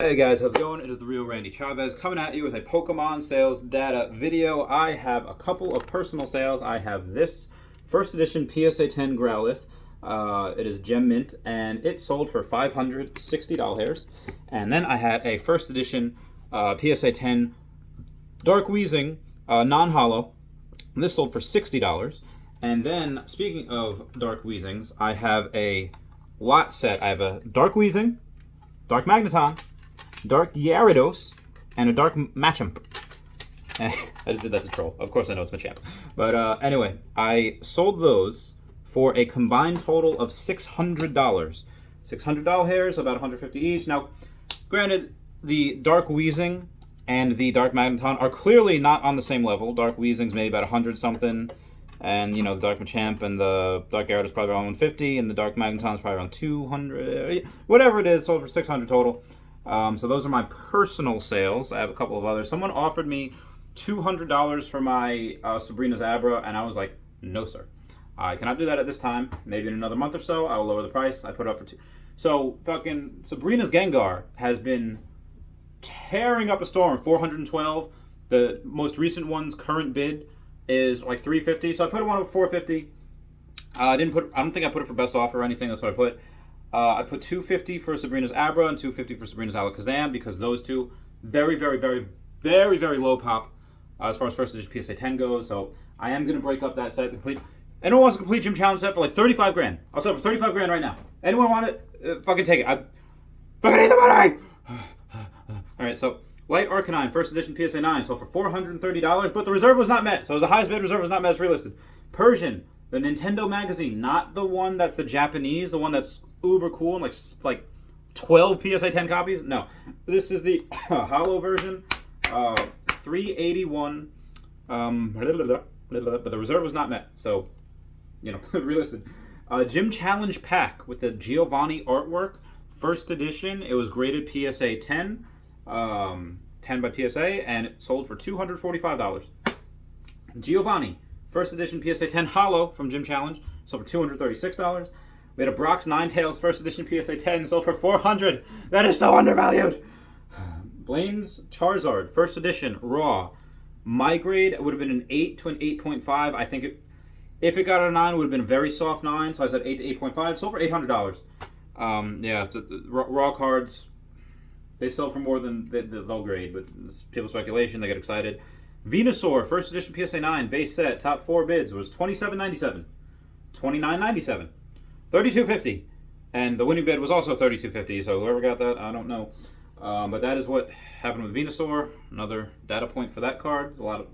Hey guys, how's it going? It is the real Randy Chavez coming at you with a Pokemon sales data video. I have a couple of personal sales. I have this first edition PSA 10 Growlithe. It is Gem Mint and it sold for $560. And then I had a first edition PSA 10 Dark Weezing non-holo. This sold for $60. And then, speaking of Dark Weezings, I have a lot set. I have a Dark Weezing, Dark Magneton, Dark Gyarados, and a Dark Machamp. I just did that to troll. Of course I know it's Machamp. But anyway, I sold those for a combined total of $600. $600 hairs, about 150 each. Now, granted, the Dark Weezing and the Dark Magneton are clearly not on the same level. Dark Weezing's maybe about 100 something. And, you know, the Dark Machamp and the Dark Gyarados probably around 150. And the Dark Magneton's probably around 200. Whatever it is, sold for 600 total. So those are my personal sales. I have a couple of others. Someone offered me $200 for my Sabrina's Abra, and I was like, no, sir. I cannot do that at this time. Maybe in another month or so, I will lower the price. I put it up for two. So fucking Sabrina's Gengar has been tearing up a storm. 412. The most recent one's current bid is like 350. So I put it on at 450. I don't think I put it for best offer or anything. That's what I put. I put $250 for Sabrina's Abra and $250 for Sabrina's Alakazam because those two very, very, very, very, very low pop as far as first edition PSA 10 goes. So I am going to break up that set to complete. Anyone wants a complete Gym Challenge set for like 35 grand? I'll sell it for 35 grand right now. Anyone want it? Fucking take it. I fucking need the money. All right, so Light Arcanine first edition PSA 9 sold for $430, but the reserve was not met. So it was the highest bid. Reserve was not met. It's relisted. Persian, the Nintendo magazine, not the one that's the Japanese, the one that's uber cool and like 12 PSA 10 copies. No, this is the holo version. 381. But the reserve was not met, so you know, relisted. Gym Challenge pack with the Giovanni artwork, first edition. It was graded PSA 10, 10 by PSA, and it sold for $245. Giovanni first edition PSA 10 holo from Gym Challenge sold for $236. We had a Brock's Ninetales first edition PSA 10 sold for $400. That is so undervalued. Blaine's Charizard first edition raw. My grade would have been an 8 to an 8.5. I think if it got a 9, it would have been a very soft 9. So I said 8 to 8.5. Sold for $800. Yeah, raw cards, they sell for more than they'll grade, but it's people's speculation. They get excited. Venusaur first edition PSA 9 base set top 4 bids was $27.97, $29.97. $32.50, and the winning bid was also $32.50. So whoever got that, I don't know. But that is what happened with Venusaur. Another data point for that card. I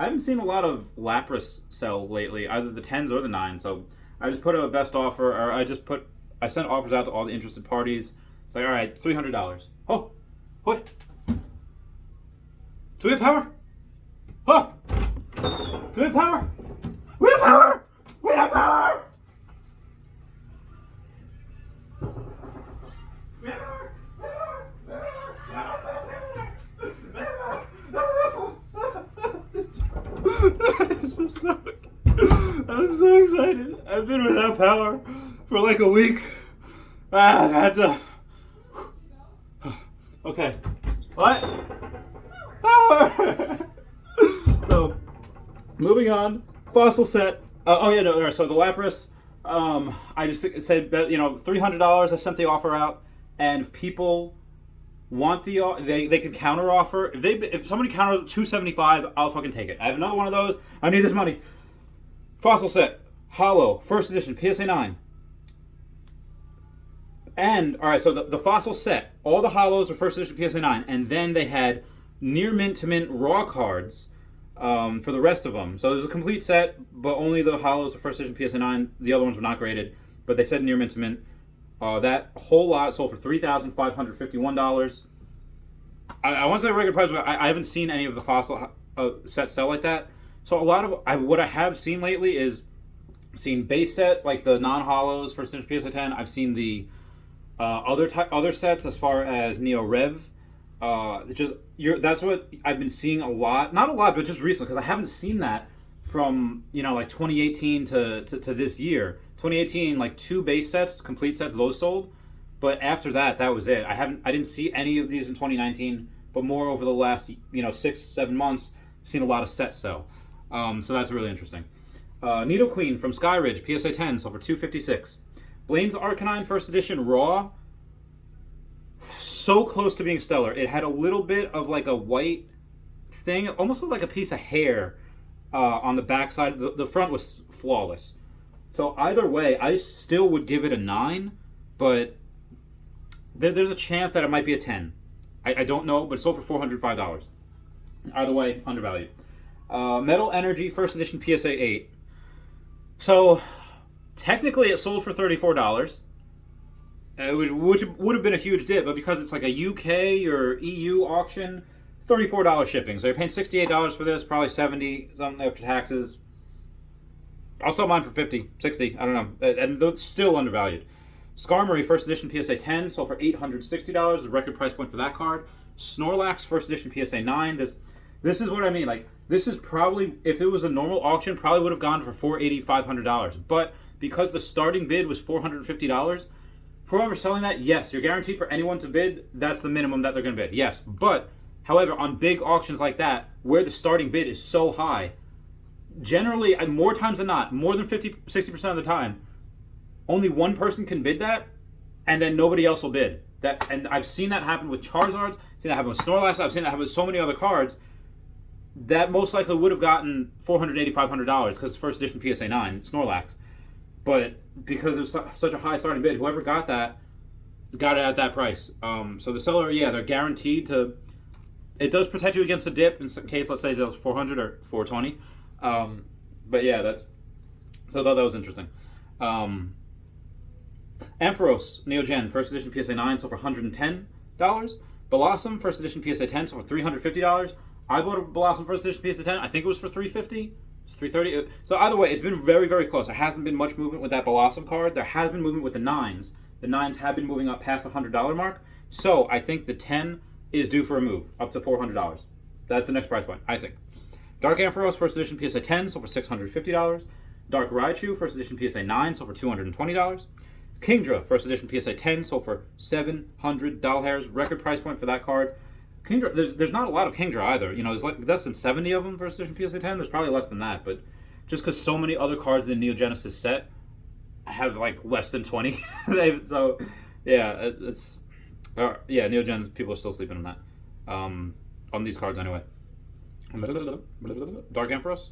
haven't seen a lot of Lapras sell lately, either the 10s or the 9s. So I just put a best offer, or I sent offers out to all the interested parties. It's like, all right, $300. Oh, what? Do we have power? Oh, do we have power? We have power. We have power. I'm so excited. I've been without power for like a week. I had to. Okay. What? Power! So, moving on. Fossil set. Oh, yeah, no. So the Lapras, I just said, you know, $300. I sent the offer out. And if people want they could counter offer. If somebody counters $275, I'll fucking take it. I have another one of those. I need this money. Fossil set, holo, first edition, PSA 9. And all right, so the fossil set, all the holos were first edition PSA 9, and then they had near mint to mint raw cards for the rest of them. So it was a complete set, but only the holos were first edition PSA 9. The other ones were not graded, but they said near mint to mint. That whole lot sold for $3,551. I want to say regular price, but I haven't seen any of the fossil sets sell like that. So a lot of what I have seen lately is seen base set, like the non-holos for PSA 10. I've seen the other sets as far as Neo Rev. That's what I've been seeing a lot. Not a lot, but just recently, because I haven't seen that from, you know, like 2018 to this year. 2018, like 2 base sets, complete sets, those sold. But after that, that was it. I didn't see any of these in 2019, but more over the last 6-7 months, I've seen a lot of sets sell. So that's really interesting. Needle Queen from Skyridge, PSA 10, sold for $256. Blaine's Arcanine First Edition Raw, so close to being stellar. It had a little bit of like a white thing, almost looked like a piece of hair on the backside. The front was flawless. So either way, I still would give it a 9, but there's a chance that it might be a 10. I don't know, but it sold for $405. Either way, undervalued. Metal Energy First Edition PSA 8. So technically it sold for $34, which would have been a huge dip, but because it's like a UK or EU auction, $34 shipping. So you're paying $68 for this, probably $70 something after taxes. I'll sell mine for $50, $60, I don't know. And it's still undervalued. Skarmory First Edition PSA 10 sold for $860, the record price point for that card. Snorlax First Edition PSA 9. This is what I mean. Like, this is probably, if it was a normal auction, probably would have gone for $480, $500. But because the starting bid was $450, for whoever's selling that, yes, you're guaranteed for anyone to bid. That's the minimum that they're going to bid. Yes, but however, on big auctions like that, where the starting bid is so high, generally, more times than not, more than 50, 60% of the time, only one person can bid that, and then nobody else will bid. And I've seen that happen with Charizard, I've seen that happen with Snorlax, I've seen that happen with so many other cards that most likely would have gotten $480, $500 because it's First Edition PSA 9, Snorlax. But because it's such a high starting bid, whoever got that got it at that price. So the seller, yeah, they're guaranteed to. It does protect you against a dip in case, let's say, it was 400 or 420. But yeah, so I thought that was interesting. Ampharos Neo Gen First Edition PSA 9 sold for $110. Blossom First Edition PSA 10 sold for $350. I bought a Blossom First Edition PSA 10. I think it was for $350. It's $330. So either way, it's been very, very close. There hasn't been much movement with that Blossom card. There has been movement with the 9s. The 9s have been moving up past the $100 mark. So I think the 10 is due for a move up to $400. That's the next price point, I think. Dark Ampharos First Edition PSA 10 sold for $650. Dark Raichu First Edition PSA 9 sold for $220. Kingdra First Edition PSA 10 sold for $700. Record price point for that card. Kingdra, there's not a lot of Kingdra either. There's like less than 70 of them First Edition PSA 10. There's probably less than that, but just because so many other cards in the Neo Genesis set have like less than 20, so yeah, Neo Gen people are still sleeping on that. On these cards anyway. Dark Ampharos.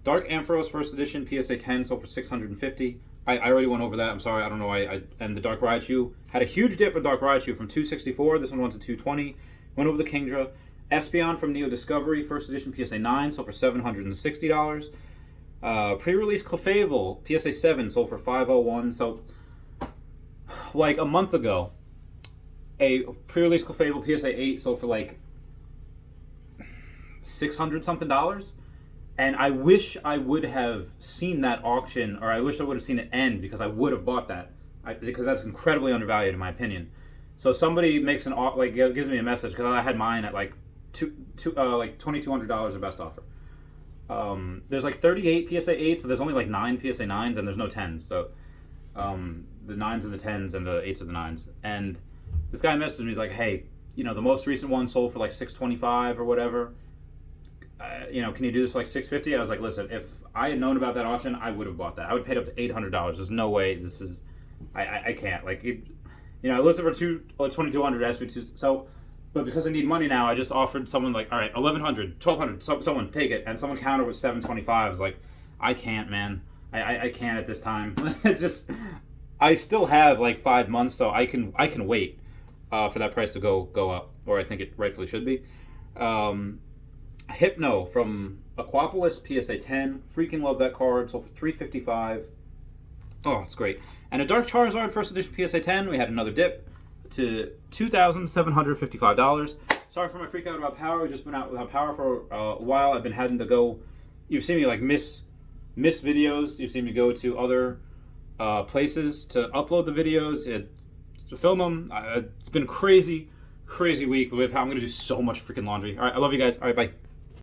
Dark Ampharos First Edition PSA 10 sold for $650. I already went over that. I'm sorry. I don't know why. And the Dark Raichu had a huge dip in Dark Raichu from $264. This one went to $220. Went over the Kingdra. Espeon from Neo Discovery First Edition PSA 9 sold for $760. Pre-release Clefable PSA 7 sold for $501. So, like a month ago, a pre-release Clefable PSA 8 sold for like $600 something. And I wish I would have seen that auction, or I wish I would have seen it end, because I would have bought that. Because that's incredibly undervalued in my opinion. So somebody makes gives me a message, because I had mine at like $2,200 at best offer. There's like 38 PSA 8s, but there's only like 9 PSA 9s, and there's no 10s. So the 9s are the 10s, and the 8s are the 9s. And this guy messaged me, he's like, hey, the most recent one sold for like $625 or whatever. Can you do this for like $650? I was like, listen, if I had known about that auction, I would have bought that. I would have paid up to $800. There's no way this is. I can't. Like it. I listed for $2,200 SP2. So, but because I need money now, I just offered someone like, all right, $1,100, $1,200. Someone take it, and someone countered with $725. I was like, I can't, man. I can't at this time. It's just, I still have like 5 months, so I can wait for that price to go up, or I think it rightfully should be. Hypno from Aquapolis PSA 10. Freaking love that card. Sold for $355. Oh, it's great. And a Dark Charizard First Edition PSA 10. We had another dip to $2,755. Sorry for my freak out about power. We've just been out without power for a while. I've been having to go. You've seen me like miss videos. You've seen me go to other places to upload the videos, to film them. It's been a crazy week. I'm going to do so much freaking laundry. All right, I love you guys. All right, bye.